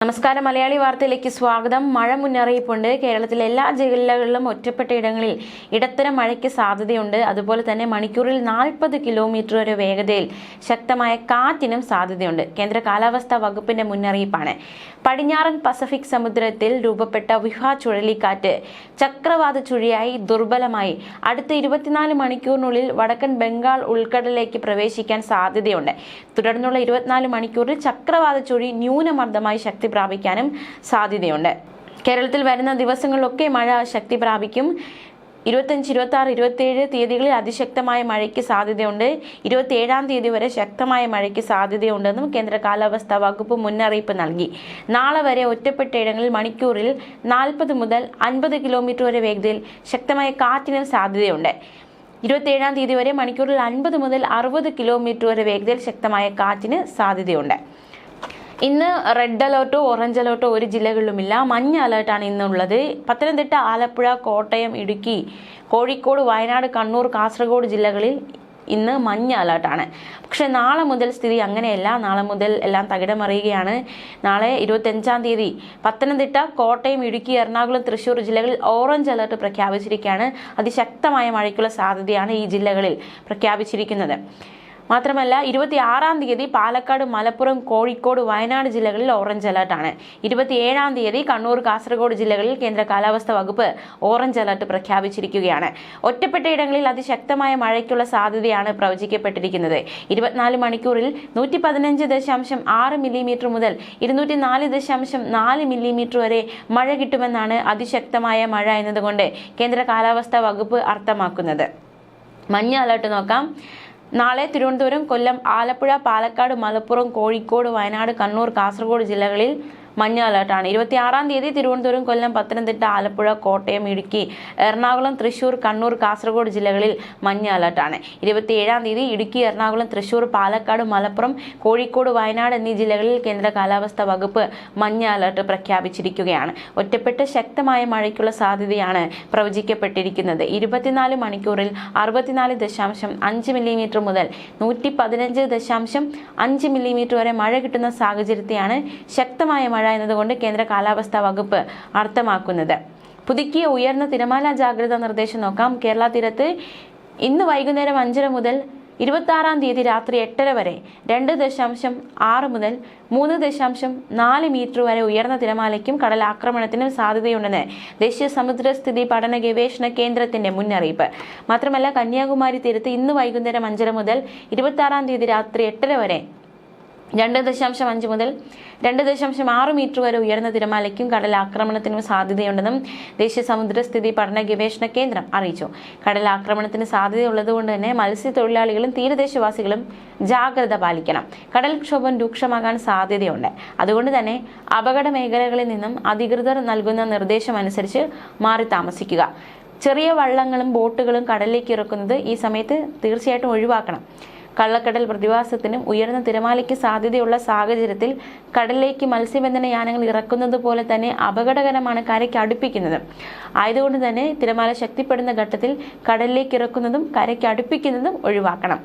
നമസ്കാരം. മലയാളി വാർത്തയിലേക്ക് സ്വാഗതം. മഴ മുന്നറിയിപ്പുണ്ട്. കേരളത്തിലെ എല്ലാ ജില്ലകളിലും ഒറ്റപ്പെട്ട ഇടങ്ങളിൽ ഇടത്തരം മഴയ്ക്ക് സാധ്യതയുണ്ട്. അതുപോലെ തന്നെ മണിക്കൂറിൽ 40 കിലോമീറ്റർ വരെ വേഗതയിൽ ശക്തമായ കാറ്റിനും സാധ്യതയുണ്ട്. കേന്ദ്ര കാലാവസ്ഥാ വകുപ്പിന്റെ മുന്നറിയിപ്പാണ്. പടിഞ്ഞാറൻ പസഫിക് സമുദ്രത്തിൽ രൂപപ്പെട്ട വിഹ ചുഴലിക്കാറ്റ് ചക്രവാത ചുഴിയായി ദുർബലമായി അടുത്ത 24 മണിക്കൂറിനുള്ളിൽ വടക്കൻ ബംഗാൾ ഉൾക്കടലിലേക്ക് പ്രവേശിക്കാൻ സാധ്യതയുണ്ട്. തുടർന്നുള്ള 24 മണിക്കൂറിൽ ചക്രവാത ചുഴി ന്യൂനമർദ്ദമായി ശക്തി പ്രാപിക്കാനും സാധ്യതയുണ്ട്. കേരളത്തിൽ വരുന്ന ദിവസങ്ങളിലൊക്കെ മഴ ശക്തി പ്രാപിക്കും. 25, 26, 27 തീയതികളിൽ അതിശക്തമായ മഴയ്ക്ക് സാധ്യതയുണ്ട്. 27-ാം തീയതി വരെ ശക്തമായ മഴയ്ക്ക് സാധ്യതയുണ്ടെന്നും കേന്ദ്ര കാലാവസ്ഥാ വകുപ്പ് മുന്നറിയിപ്പ് നൽകി. നാളെ വരെ ഒറ്റപ്പെട്ട ഇടങ്ങളിൽ മണിക്കൂറിൽ 40 മുതൽ 50 കിലോമീറ്റർ വരെ വേഗതയിൽ ശക്തമായ കാറ്റിനും സാധ്യതയുണ്ട്. 27-ാം തീയതി വരെ മണിക്കൂറിൽ 50 മുതൽ 60 കിലോമീറ്റർ വരെ വേഗതയിൽ ശക്തമായ കാറ്റിന് സാധ്യതയുണ്ട്. ഇന്ന് റെഡ് അലേർട്ടോ ഓറഞ്ച് അലേർട്ടോ ഒരു ജില്ലകളിലുമില്ല. മഞ്ഞ അലേർട്ടാണ് ഇന്നുള്ളത്. പത്തനംതിട്ട, ആലപ്പുഴ, കോട്ടയം, ഇടുക്കി, കോഴിക്കോട്, വയനാട്, കണ്ണൂർ, കാസർഗോഡ് ജില്ലകളിൽ ഇന്ന് മഞ്ഞ അലേർട്ടാണ്. പക്ഷെ നാളെ മുതൽ സ്ഥിതി അങ്ങനെയല്ല. നാളെ മുതൽ എല്ലാം തകിടമറിയുകയാണ്. നാളെ 25-ാം തീയതി പത്തനംതിട്ട, കോട്ടയം, ഇടുക്കി, എറണാകുളം, തൃശ്ശൂർ ജില്ലകളിൽ ഓറഞ്ച് അലേർട്ട് പ്രഖ്യാപിച്ചിരിക്കുകയാണ്. അതിശക്തമായ മഴയ്ക്കുള്ള സാധ്യതയാണ് ഈ ജില്ലകളിൽ പ്രഖ്യാപിച്ചിരിക്കുന്നത്. മാത്രമല്ല 26-ാം തീയതി പാലക്കാട്, മലപ്പുറം, കോഴിക്കോട്, വയനാട് ജില്ലകളിൽ ഓറഞ്ച് അലേർട്ടാണ്. 27-ാം തീയതി കണ്ണൂർ, കാസർഗോഡ് ജില്ലകളിൽ കേന്ദ്ര കാലാവസ്ഥാ വകുപ്പ് ഓറഞ്ച് അലേർട്ട് പ്രഖ്യാപിച്ചിരിക്കുകയാണ്. ഒറ്റപ്പെട്ട ഇടങ്ങളിൽ അതിശക്തമായ മഴയ്ക്കുള്ള സാധ്യതയാണ് പ്രവചിക്കപ്പെട്ടിരിക്കുന്നത്. 24 മണിക്കൂറിൽ 115.6 മില്ലിമീറ്റർ മുതൽ 204.4 മില്ലിമീറ്റർ വരെ മഴ കിട്ടുമെന്നാണ് അതിശക്തമായ മഴ എന്നതുകൊണ്ട് കേന്ദ്ര കാലാവസ്ഥാ വകുപ്പ് അർത്ഥമാക്കുന്നത്. മഞ്ഞ അലേർട്ട് നോക്കാം. നാളെ തിരുവനന്തപുരം, കൊല്ലം, ആലപ്പുഴ, പാലക്കാട്, മലപ്പുറം, കോഴിക്കോട്, വയനാട്, കണ്ണൂർ, കാസർഗോഡ് ജില്ലകളിൽ മഞ്ഞ അലേർട്ടാണ്. 26-ാം തീയതി തിരുവനന്തപുരം, കൊല്ലം, പത്തനംതിട്ട, ആലപ്പുഴ, കോട്ടയം, ഇടുക്കി, എറണാകുളം, തൃശ്ശൂർ, കണ്ണൂർ, കാസർഗോഡ് ജില്ലകളിൽ മഞ്ഞ അലേർട്ടാണ്. 27-ാം തീയതി ഇടുക്കി, എറണാകുളം, തൃശ്ശൂർ, പാലക്കാട്, മലപ്പുറം, കോഴിക്കോട്, വയനാട് എന്നീ ജില്ലകളിൽ കേന്ദ്ര കാലാവസ്ഥാ വകുപ്പ് മഞ്ഞ അലേർട്ട് പ്രഖ്യാപിച്ചിരിക്കുകയാണ്. ഒറ്റപ്പെട്ട ശക്തമായ മഴയ്ക്കുള്ള സാധ്യതയാണ് പ്രവചിക്കപ്പെട്ടിരിക്കുന്നത്. 24 മണിക്കൂറിൽ 64.5 മില്ലിമീറ്റർ മുതൽ 115.5 മില്ലിമീറ്റർ വരെ മഴ കിട്ടുന്ന സാഹചര്യത്തെയാണ് ശക്തമായ മഴ എന്നതുകൊണ്ട് കേന്ദ്ര കാലാവസ്ഥാ വകുപ്പ് അർത്ഥമാക്കുന്നത്. പുതുക്കിയ ഉയർന്ന തിരമാല ജാഗ്രതാ നിർദ്ദേശം നോക്കാം. കേരള തീരത്ത് ഇന്ന് വൈകുന്നേരം 5:30 മുതൽ 26-ാം തീയതി രാത്രി 8:30 വരെ 2.6 മുതൽ 3.4 മീറ്റർ വരെ ഉയർന്ന തിരമാലയ്ക്കും കടലാക്രമണത്തിനും സാധ്യതയുണ്ടെന്ന് ദേശീയ സമുദ്രസ്ഥിതി പഠന ഗവേഷണ കേന്ദ്രത്തിന്റെ മുന്നറിയിപ്പ്. മാത്രമല്ല കന്യാകുമാരി തീരത്ത് ഇന്ന് വൈകുന്നേരം 5:30 മുതൽ 26-ാം തീയതി രാത്രി 8:30 വരെ 2.5 മുതൽ 2.6 മീറ്റർ വരെ ഉയർന്ന തിരമാലയ്ക്കും കടലാക്രമണത്തിനും സാധ്യതയുണ്ടെന്നും ദേശീയ സമുദ്രസ്ഥിതി പഠന ഗവേഷണ കേന്ദ്രം അറിയിച്ചു. കടലാക്രമണത്തിന് സാധ്യതയുള്ളതുകൊണ്ട് തന്നെ മത്സ്യത്തൊഴിലാളികളും തീരദേശവാസികളും ജാഗ്രത പാലിക്കണം. കടൽക്ഷോഭം രൂക്ഷമാകാൻ സാധ്യതയുണ്ട്. അതുകൊണ്ട് തന്നെ അപകട മേഖലകളിൽ നിന്നും അധികൃതർ നൽകുന്ന നിർദ്ദേശം അനുസരിച്ച് മാറി താമസിക്കുക. ചെറിയ വള്ളങ്ങളും ബോട്ടുകളും കടലിലേക്ക് ഇറക്കുന്നത് ഈ സമയത്ത് തീർച്ചയായിട്ടും ഒഴിവാക്കണം. കള്ളക്കടൽ പ്രതിഭാസത്തിനും ഉയർന്ന തിരമാലയ്ക്ക് സാധ്യതയുള്ള സാഹചര്യത്തിൽ കടലിലേക്ക് മത്സ്യബന്ധന യാനങ്ങൾ ഇറക്കുന്നത് പോലെ തന്നെ അപകടകരമാണ് കരയ്ക്ക് അടുപ്പിക്കുന്നത്. ആയതുകൊണ്ട് തന്നെ തിരമാല ശക്തിപ്പെടുന്ന ഘട്ടത്തിൽ കടലിലേക്ക് ഇറക്കുന്നതും കരയ്ക്ക് അടുപ്പിക്കുന്നതും ഒഴിവാക്കണം.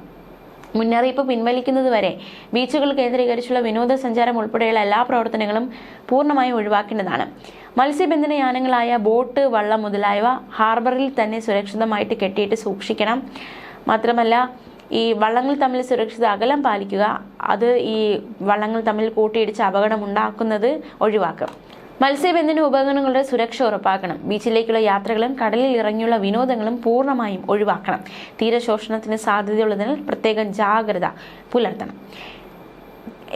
മുന്നറിയിപ്പ് പിൻവലിക്കുന്നതുവരെ ബീച്ചുകൾ കേന്ദ്രീകരിച്ചുള്ള വിനോദസഞ്ചാരം ഉൾപ്പെടെയുള്ള എല്ലാ പ്രവർത്തനങ്ങളും പൂർണ്ണമായും ഒഴിവാക്കേണ്ടതാണ്. മത്സ്യബന്ധന യാനങ്ങളായ ബോട്ട്, വള്ളം മുതലായവ ഹാർബറിൽ തന്നെ സുരക്ഷിതമായിട്ട് കെട്ടിയിട്ട് സൂക്ഷിക്കണം. മാത്രമല്ല ഈ വള്ളങ്ങൾ തമ്മിൽ സുരക്ഷിത അകലം പാലിക്കുക. അത് ഈ വള്ളങ്ങൾ തമ്മിൽ കൂട്ടിയിടിച്ച് അപകടം ഉണ്ടാക്കുന്നത് ഒഴിവാക്കും. മത്സ്യബന്ധന ഉപകരണങ്ങളുടെ സുരക്ഷ ഉറപ്പാക്കണം. ബീച്ചിലേക്കുള്ള യാത്രകളും കടലിൽ ഇറങ്ങിയുള്ള വിനോദങ്ങളും പൂർണ്ണമായും ഒഴിവാക്കണം. തീരശോഷണത്തിന് സാധ്യതയുള്ളതിനാൽ പ്രത്യേകം ജാഗ്രത പുലർത്തണം.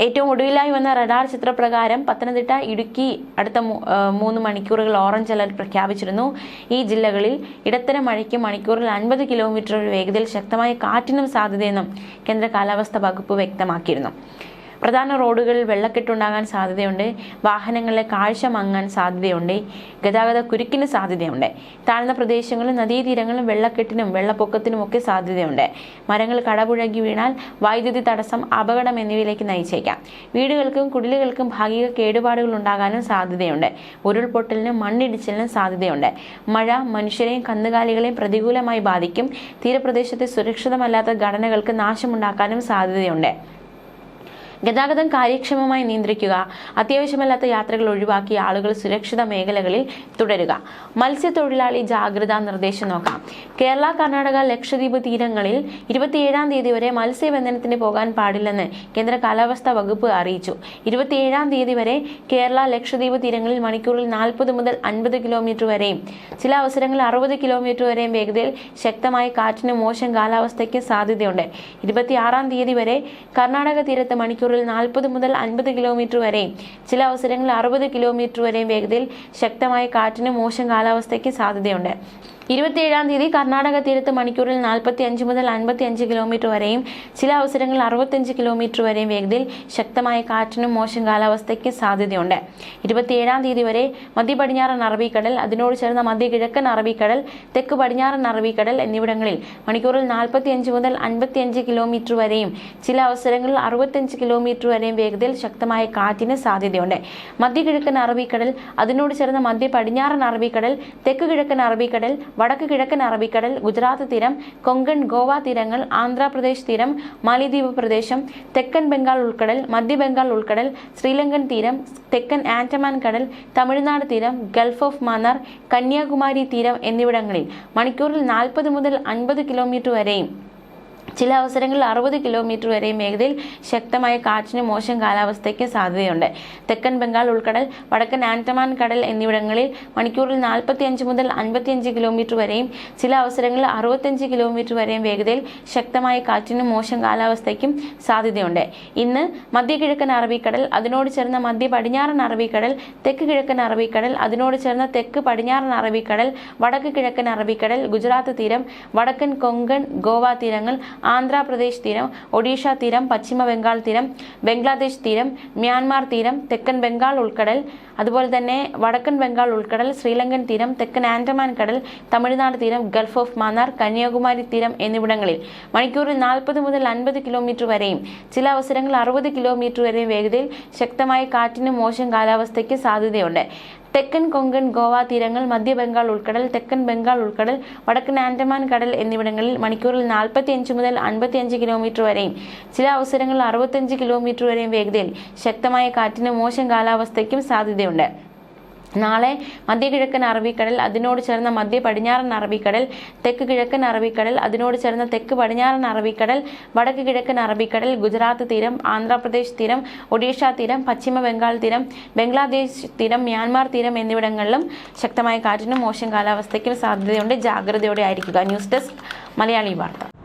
ഏറ്റവും ഒടുവിലായി വന്ന റഡാർ ചിത്രപ്രകാരം പത്തനംതിട്ട, ഇടുക്കി അടുത്ത 3 മണിക്കൂറുകൾ ഓറഞ്ച് അലർട്ട് പ്രഖ്യാപിച്ചിരുന്നു. ഈ ജില്ലകളിൽ ഇടത്തരം മഴയ്ക്ക് മണിക്കൂറിൽ 50 കിലോമീറ്റർ വേഗതയിൽ ശക്തമായ കാറ്റിനും സാധ്യതയെന്നും കേന്ദ്ര കാലാവസ്ഥാ വകുപ്പ് വ്യക്തമാക്കിയിരുന്നു. പ്രധാന റോഡുകളിൽ വെള്ളക്കെട്ടുണ്ടാകാൻ സാധ്യതയുണ്ട്. വാഹനങ്ങളിലെ കാഴ്ച മങ്ങാൻ സാധ്യതയുണ്ട്. ഗതാഗത കുരുക്കിന് സാധ്യതയുണ്ട്. താഴ്ന്ന പ്രദേശങ്ങളിലും നദീതീരങ്ങളിലും വെള്ളക്കെട്ടിനും വെള്ളപ്പൊക്കത്തിനും ഒക്കെ സാധ്യതയുണ്ട്. മരങ്ങൾ കടപുഴകി വീണാൽ വൈദ്യുതി തടസ്സം, അപകടം എന്നിവയിലേക്ക് നയിച്ചേക്കാം. വീടുകൾക്കും കുടിലുകൾക്കും ഭാഗിക കേടുപാടുകൾ ഉണ്ടാകാനും സാധ്യതയുണ്ട്. ഉരുൾപൊട്ടലിനും മണ്ണിടിച്ചിലിനും സാധ്യതയുണ്ട്. മഴ മനുഷ്യരെയും കന്നുകാലികളെയും പ്രതികൂലമായി ബാധിക്കും. തീരപ്രദേശത്തെ സുരക്ഷിതമല്ലാത്ത ഘടനകൾക്ക് നാശമുണ്ടാക്കാനും സാധ്യതയുണ്ട്. ഗതാഗതം കാര്യക്ഷമമായി നിയന്ത്രിക്കുക, അത്യാവശ്യമല്ലാത്ത യാത്രകൾ ഒഴിവാക്കി ആളുകൾ സുരക്ഷിത മേഖലകളിൽ തുടരുക. മത്സ്യത്തൊഴിലാളി ജാഗ്രതാ നിർദ്ദേശം നോക്കാം. കേരള, കർണാടക, ലക്ഷദ്വീപ് തീരങ്ങളിൽ 27-ാം തീയതി വരെ മത്സ്യബന്ധനത്തിന് പോകാൻ പാടില്ലെന്ന് കേന്ദ്ര കാലാവസ്ഥാ വകുപ്പ് അറിയിച്ചു. 27-ാം തീയതി വരെ കേരള, ലക്ഷദ്വീപ് തീരങ്ങളിൽ മണിക്കൂറിൽ 40 മുതൽ 50 കിലോമീറ്റർ വരെയും ചില അവസരങ്ങളിൽ 60 കിലോമീറ്റർ വരെയും വേഗതയിൽ ശക്തമായ കാറ്റിനും മോശം കാലാവസ്ഥയ്ക്ക് സാധ്യതയുണ്ട്. 26-ാം തീയതി വരെ കർണാടക തീരത്ത് മണിക്കൂറിൽ 40 മുതൽ 50 കിലോമീറ്റർ വരെയും ചില അവസരങ്ങളിൽ 60 കിലോമീറ്റർ വരെയും വേഗതയിൽ ശക്തമായ കാറ്റിനും മോശം കാലാവസ്ഥയ്ക്ക് സാധ്യതയുണ്ട്. 27-ാം തീയതി കർണാടക തീരത്ത് മണിക്കൂറിൽ 45 മുതൽ 55 കിലോമീറ്റർ വരെയും ചില അവസരങ്ങളിൽ 65 കിലോമീറ്റർ വരെയും വേഗതയിൽ ശക്തമായ കാറ്റിനും മോശം കാലാവസ്ഥയ്ക്ക് സാധ്യതയുണ്ട്. 27-ാം തീയതി വരെ മധ്യ പടിഞ്ഞാറൻ അറബിക്കടൽ, അതിനോട് ചേർന്ന മധ്യ കിഴക്കൻ അറബിക്കടൽ, തെക്ക് പടിഞ്ഞാറൻ അറബിക്കടൽ എന്നിവിടങ്ങളിൽ മണിക്കൂറിൽ 45 മുതൽ 55 കിലോമീറ്റർ വരെയും ചില അവസരങ്ങളിൽ 65 കിലോമീറ്റർ വരെയും വേഗതയിൽ ശക്തമായ കാറ്റിന് സാധ്യതയുണ്ട്. മധ്യ കിഴക്കൻ അറബിക്കടൽ, അതിനോട് ചേർന്ന മധ്യ പടിഞ്ഞാറൻ അറബിക്കടൽ, തെക്ക് കിഴക്കൻ അറബിക്കടൽ, വടക്ക് കിഴക്കൻ അറബിക്കടൽ, ഗുജറാത്ത് തീരം, കൊങ്കൺ, ഗോവ തീരങ്ങൾ, ആന്ധ്രാപ്രദേശ് തീരം, മാലിദ്വീപ് പ്രദേശം, തെക്കൻ ബംഗാൾ ഉൾക്കടൽ, മധ്യ ബംഗാൾ ഉൾക്കടൽ, ശ്രീലങ്കൻ തീരം, തെക്കൻ ആൻഡമാൻ കടൽ, തമിഴ്നാട് തീരം, ഗൾഫ് ഓഫ് മന്നാർ, കന്യാകുമാരി തീരം എന്നിവിടങ്ങളിൽ മണിക്കൂറിൽ 40 മുതൽ 50 കിലോമീറ്റർ വരെയും ചില അവസരങ്ങളിൽ 60 കിലോമീറ്റർ വരെയും വേഗതയിൽ ശക്തമായ കാറ്റിന് മോശം കാലാവസ്ഥയ്ക്ക് സാധ്യതയുണ്ട്. തെക്കൻ ബംഗാൾ ഉൾക്കടൽ, വടക്കൻ ആൻഡമാൻ കടൽ എന്നിവിടങ്ങളിൽ മണിക്കൂറിൽ 45 മുതൽ 55 കിലോമീറ്റർ വരെയും ചില അവസരങ്ങളിൽ 65 കിലോമീറ്റർ വരെയും വേഗതയിൽ ശക്തമായ കാറ്റിനും മോശം കാലാവസ്ഥയ്ക്കും സാധ്യതയുണ്ട്. ഇന്ന് മധ്യ കിഴക്കൻ അറബിക്കടൽ, അതിനോട് ചേർന്ന മധ്യ പടിഞ്ഞാറൻ അറബിക്കടൽ, തെക്ക് കിഴക്കൻ അറബിക്കടൽ, അതിനോട് ചേർന്ന തെക്ക് പടിഞ്ഞാറൻ അറബിക്കടൽ, വടക്ക് കിഴക്കൻ അറബിക്കടൽ, ഗുജറാത്ത് തീരം, വടക്കൻ കൊങ്കൺ, ഗോവ തീരങ്ങൾ, ആന്ധ്രാപ്രദേശ് തീരം, ഒഡീഷ തീരം, പശ്ചിമ ബംഗാൾ തീരം, ബംഗ്ലാദേശ് തീരം, മ്യാൻമാർ തീരം, തെക്കൻ ബംഗാൾ ഉൾക്കടൽ, അതുപോലെ തന്നെ വടക്കൻ ബംഗാൾ ഉൾക്കടൽ, ശ്രീലങ്കൻ തീരം, തെക്കൻ ആൻഡമാൻ കടൽ, തമിഴ്നാട് തീരം, ഗൾഫ് ഓഫ് മന്നാർ, കന്യാകുമാരി തീരം എന്നിവിടങ്ങളിൽ മണിക്കൂറിൽ 40 മുതൽ 50 കിലോമീറ്റർ വരെയും ചില അവസരങ്ങളിൽ 60 കിലോമീറ്റർ വരെയും വേഗതയിൽ ശക്തമായ കാറ്റിനും മോശം കാലാവസ്ഥയ്ക്ക് സാധ്യതയുണ്ട്. തെക്കൻ കൊങ്കൺ, ഗോവ തീരങ്ങൾ, മധ്യ ബംഗാൾ ഉൾക്കടൽ, തെക്കൻ ബംഗാൾ ഉൾക്കടൽ, വടക്കൻ ആൻഡമാൻ കടൽ എന്നിവിടങ്ങളിൽ മണിക്കൂറിൽ 45 മുതൽ 55 കിലോമീറ്റർ വരെയും ചില അവസരങ്ങളിൽ 65 കിലോമീറ്റർ വരെയും വേഗതയിൽ ശക്തമായ കാറ്റിനും മോശം കാലാവസ്ഥയ്ക്കും സാധ്യതയുണ്ട്. നാളെ മധ്യ കിഴക്കൻ അറബിക്കടൽ, അതിനോട് ചേർന്ന മധ്യ പടിഞ്ഞാറൻ അറബിക്കടൽ, തെക്ക് കിഴക്കൻ അറബിക്കടൽ, അതിനോട് ചേർന്ന തെക്ക് പടിഞ്ഞാറൻ അറബിക്കടൽ, വടക്ക് കിഴക്കൻ അറബിക്കടൽ, ഗുജറാത്ത് തീരം, ആന്ധ്രാപ്രദേശ് തീരം, ഒഡീഷ തീരം, പശ്ചിമ ബംഗാൾ തീരം, ബംഗ്ലാദേശ് തീരം, മ്യാൻമാർ തീരം എന്നിവിടങ്ങളിലും ശക്തമായ കാറ്റിനും മോശം കാലാവസ്ഥയ്ക്കും സാധ്യതയുണ്ട്. ജാഗ്രതയോടെ ആയിരിക്കുക. ന്യൂസ് ഡെസ്ക് മലയാളി വാർത്ത.